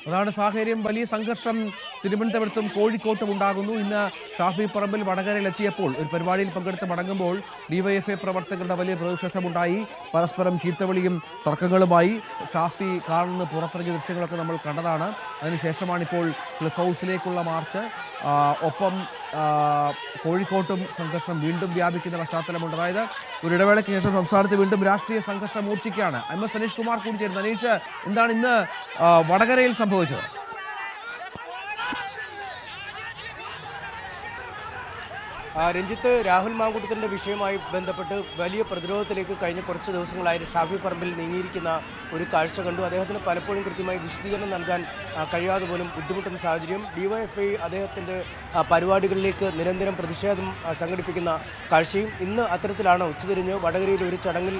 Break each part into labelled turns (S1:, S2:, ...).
S1: അതാണ് സാഹചര്യം. വലിയ സംഘർഷം തിരുവനന്തപുരത്തും കോഴിക്കോട്ടും ഉണ്ടാകുന്നു. ഇന്ന് ഷാഫി പറമ്പിൽ വടകരയിൽ എത്തിയപ്പോൾ ഒരു പരിപാടിയിൽ പങ്കെടുത്ത് മടങ്ങുമ്പോൾ ഡിവൈഎഫ്ഐ പ്രവർത്തകരുടെ വലിയ പ്രതിഷേധമുണ്ടായി. പരസ്പരം ചീത്തവിളിയും തർക്കങ്ങളുമായി. ഷാഫി കാറിൽ നിന്ന് പുറത്തിറങ്ങിയ ദൃശ്യങ്ങളൊക്കെ നമ്മൾ കണ്ടതാണ്. അതിനുശേഷമാണിപ്പോൾ ക്ലിഫ് ഹൗസിലേക്കുള്ള മാർച്ച്. ഒപ്പം കോഴിക്കോട്ടും സംഘർഷം വീണ്ടും വ്യാപിക്കുന്ന പശ്ചാത്തലമുണ്ട്. അതായത് ഒരു ഇടവേളയ്ക്ക് ശേഷം സംസ്ഥാനത്ത് വീണ്ടും രാഷ്ട്രീയ സംഘർഷം മൂർച്ഛിക്കുകയാണ്. MS അനീഷ് കുമാർ കൂടി ചേരുന്നു. അനീഷ്, എന്താണ് ഇന്ന് വടകരയിൽ സംഭവിച്ചത്?
S2: രഞ്ജിത്ത്, രാഹുൽ മാങ്കൂട്ടത്തിൻ്റെ വിഷയവുമായി ബന്ധപ്പെട്ട് വലിയ പ്രതിരോധത്തിലേക്ക് കഴിഞ്ഞ കുറച്ച് ദിവസങ്ങളായി ഷാഫി പറമ്പിൽ നീങ്ങിയിരിക്കുന്ന ഒരു കാഴ്ച കണ്ടു. അദ്ദേഹത്തിന് പലപ്പോഴും കൃത്യമായി വിശദീകരണം നൽകാൻ കഴിയാതെ പോലും ബുദ്ധിമുട്ടുന്ന സാഹചര്യം. ഡിവൈഎഫ്ഐ അദ്ദേഹത്തിൻ്റെ പരിപാടികളിലേക്ക് നിരന്തരം പ്രതിഷേധം സംഘടിപ്പിക്കുന്ന കാഴ്ചയും ഇന്ന് അത്തരത്തിലാണ്. ഉച്ചതിരിഞ്ഞ് വടകരയിൽ ഒരു ചടങ്ങിൽ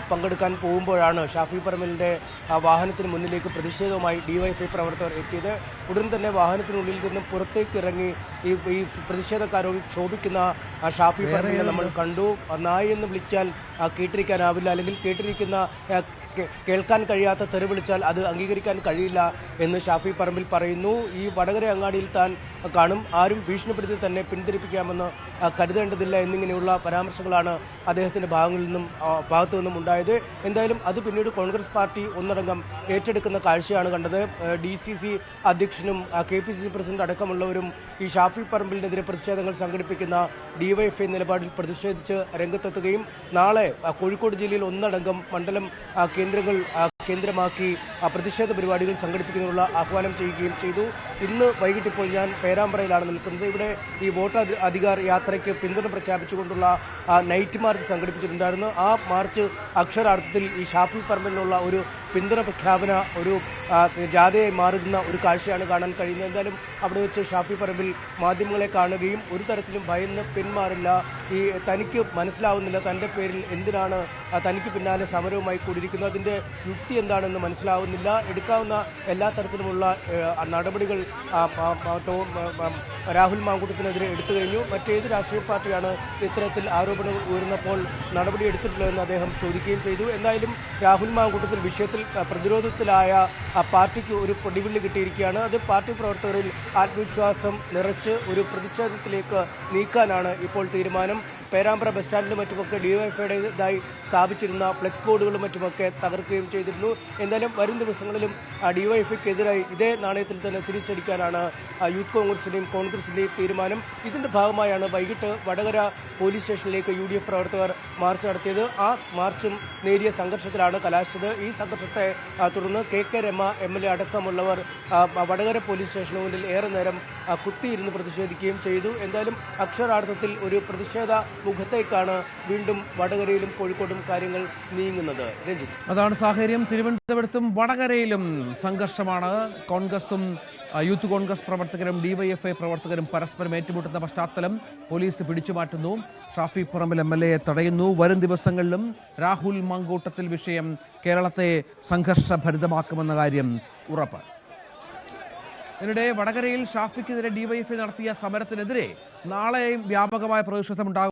S2: പങ്കെടുക്കാൻ പോകുമ്പോഴാണ് ഷാഫി പറമ്പിലിൻ്റെ വാഹനത്തിന് മുന്നിലേക്ക് പ്രതിഷേധവുമായി ഡിവൈഎഫ്ഐ പ്രവർത്തകർ എത്തിയത്. ഉടൻ തന്നെ വാഹനത്തിനുള്ളിൽ നിന്നും പുറത്തേക്ക് ഇറങ്ങി ഈ പ്രതിഷേധക്കാരോട് ക്ഷോഭിക്കുന്ന ഷാഫി പറമ്പിലിനെ നമ്മൾ കണ്ടു. നായി എന്ന് വിളിച്ചാൽ കേട്ടിരിക്കാനാവില്ല, അല്ലെങ്കിൽ കേൾക്കാൻ കഴിയാത്ത തെറി വിളിച്ചാൽ അത് അംഗീകരിക്കാൻ കഴിയില്ല എന്ന് ഷാഫി പറമ്പിൽ പറയുന്നു. ഈ വടകര അങ്ങാടിയിൽ താൻ കാണും, ആരും ഭീഷണിപ്പെടുത്തി തന്നെ പിന്തിരിപ്പിക്കാമെന്ന് കരുതേണ്ടതില്ല എന്നിങ്ങനെയുള്ള പരാമർശങ്ങളാണ് അദ്ദേഹത്തിൻ്റെ ഭാഗത്തു നിന്നും ഉണ്ടായത്. എന്തായാലും അത് പിന്നീട് കോൺഗ്രസ് പാർട്ടി ഒന്നടങ്കം ഏറ്റെടുക്കുന്ന കാഴ്ചയാണ് കണ്ടത്. DCC അധ്യക്ഷനും KPCC പ്രസിഡന്റ് അടക്കമുള്ളവരും ഈ ഷാഫി പറമ്പിലിനെതിരെ പ്രതിഷേധങ്ങൾ സംഘടിപ്പിക്കുന്ന ഡിവൈഎഫ്ഐ നിലപാടിൽ പ്രതിഷേധിച്ച് രംഗത്തെത്തുകയും നാളെ കോഴിക്കോട് ജില്ലയിൽ ഒന്നടങ്കം മണ്ഡലം കേന്ദ്രമാക്കി പ്രതിഷേധ പരിപാടികൾ സംഘടിപ്പിക്കുന്നതിനുള്ള ആഹ്വാനം ചെയ്യുകയും ചെയ്തു. ഇന്ന് വൈകിട്ട് ഇപ്പോൾ ഞാൻ പേരാമ്പ്രയിലാണ് നിൽക്കുന്നത്. ഇവിടെ ഈ വോട്ട് അധികാർ യാത്രയ്ക്ക് പിന്തുണ പ്രഖ്യാപിച്ചുകൊണ്ടുള്ള നൈറ്റ് മാർച്ച് സംഘടിപ്പിച്ചിട്ടുണ്ടായിരുന്നു. ആ മാർച്ച് അക്ഷരാർത്ഥത്തിൽ ഈ ഷാഫി പറമ്പിലുള്ള ഒരു പിന്തുണ പ്രഖ്യാപന ഒരു ജാഥയായി മാറുന്ന ഒരു കാഴ്ചയാണ് കാണാൻ കഴിയുന്നത്. എന്തായാലും അവിടെ വെച്ച് ഷാഫി പറമ്പിൽ മാധ്യമങ്ങളെ കാണുകയും ഒരു തരത്തിലും ഭയന്ന് പിന്മാറില്ല, ഈ തനിക്ക് മനസ്സിലാവുന്നില്ല തൻ്റെ പേരിൽ എന്തിനാണ് തനിക്ക് പിന്നാലെ സമരവുമായി കൂടിയിരിക്കുന്നത്, അതിൻ്റെ യുക്തി എന്താണെന്ന് മനസ്സിലാവുന്നില്ല, എടുക്കാവുന്ന എല്ലാ തരത്തിലുമുള്ള നടപടികൾ രാഹുൽ മാങ്കൂട്ടത്തിനെതിരെ എടുത്തു കഴിഞ്ഞു, മറ്റേത് രാഷ്ട്രീയ പാർട്ടിയാണ് ഇത്തരത്തിൽ ആരോപണങ്ങൾ ഉയർന്നപ്പോൾ നടപടി എടുത്തിട്ടുള്ളതെന്ന് അദ്ദേഹം ചോദിക്കുകയും ചെയ്തു. എന്തായാലും രാഹുൽ മാങ്കൂട്ടത്തിൽ വിഷയത്തിൽ പ്രതിരോധത്തിലായ പാർട്ടിക്ക് ഒരു പൊടിവിള്ളി കിട്ടിയിരിക്കുകയാണ്. അത് പാർട്ടി പ്രവർത്തകരിൽ ആത്മവിശ്വാസം നിറച്ച് ഒരു പ്രതിഷേധത്തിലേക്ക് നീക്കാനാണ് ഇപ്പോൾ തീരുമാനം. പേരാമ്പ്ര ബസ് സ്റ്റാൻഡിലും മറ്റുമൊക്കെ ഡിവൈഎഫ്ഐയുടേതായി സ്ഥാപിച്ചിരുന്ന ഫ്ലെക്സ് ബോർഡുകളും മറ്റുമൊക്കെ തകർക്കുകയും ചെയ്തിരുന്നു. എന്തായാലും വരും ദിവസങ്ങളിലും ഡിവൈഎഫ്ഐക്കെതിരായി ഇതേ നാണയത്തിൽ തന്നെ തിരിച്ചടിക്കാനാണ് യൂത്ത് കോൺഗ്രസിൻ്റെയും തീരുമാനം. ഇതിൻ്റെ ഭാഗമായാണ് വൈകിട്ട് വടകര പോലീസ് സ്റ്റേഷനിലേക്ക് UDF പ്രവർത്തകർ മാർച്ച് നടത്തിയത്. ആ മാർച്ചും നേരിയ സംഘർഷത്തിലാണ് കലാശിച്ചത്. ഈ സംഘർഷത്തെ തുടർന്ന് KK രമ MLA അടക്കമുള്ളവർ വടകര പോലീസ് സ്റ്റേഷന് മുന്നിൽ ഏറെ നേരം കുത്തിയിരുന്ന് പ്രതിഷേധിക്കുകയും ചെയ്തു. എന്തായാലും അക്ഷരാർത്ഥത്തിൽ ഒരു പ്രതിഷേധ മുഖത്തേക്കാണ് വീണ്ടും വടകരയിലും കോഴിക്കോടും കാര്യങ്ങൾ നീങ്ങുന്നത്. രഞ്ജിത്ത്,
S1: അതാണ് സാഹചര്യം. തിരുവനന്തപുരത്തും വടകരയിലും സംഘർഷമാണ്. കോൺഗ്രസും യൂത്ത് കോൺഗ്രസ് പ്രവർത്തകരും ഡിവൈഎഫ്ഐ പ്രവർത്തകരും പരസ്പരം ഏറ്റുമുട്ടുന്ന പശ്ചാത്തലം. പോലീസ് പിടിച്ചുമാറ്റുന്നു. ഷാഫി പറമ്പിൽ MLA തടയുന്നു. വരും ദിവസങ്ങളിലും രാഹുൽ മാങ്കൂട്ടത്തിൽ വിഷയം കേരളത്തെ സംഘർഷഭരിതമാക്കുമെന്ന കാര്യം ഉറപ്പ്. ഇതിനിടെ വടകരയിൽ ഷാഫിക്കെതിരെ ഡിവൈഎഫ്ഐ നടത്തിയ സമരത്തിനെതിരെ നാളെയും വ്യാപകമായ പ്രതിഷേധമുണ്ടാകും.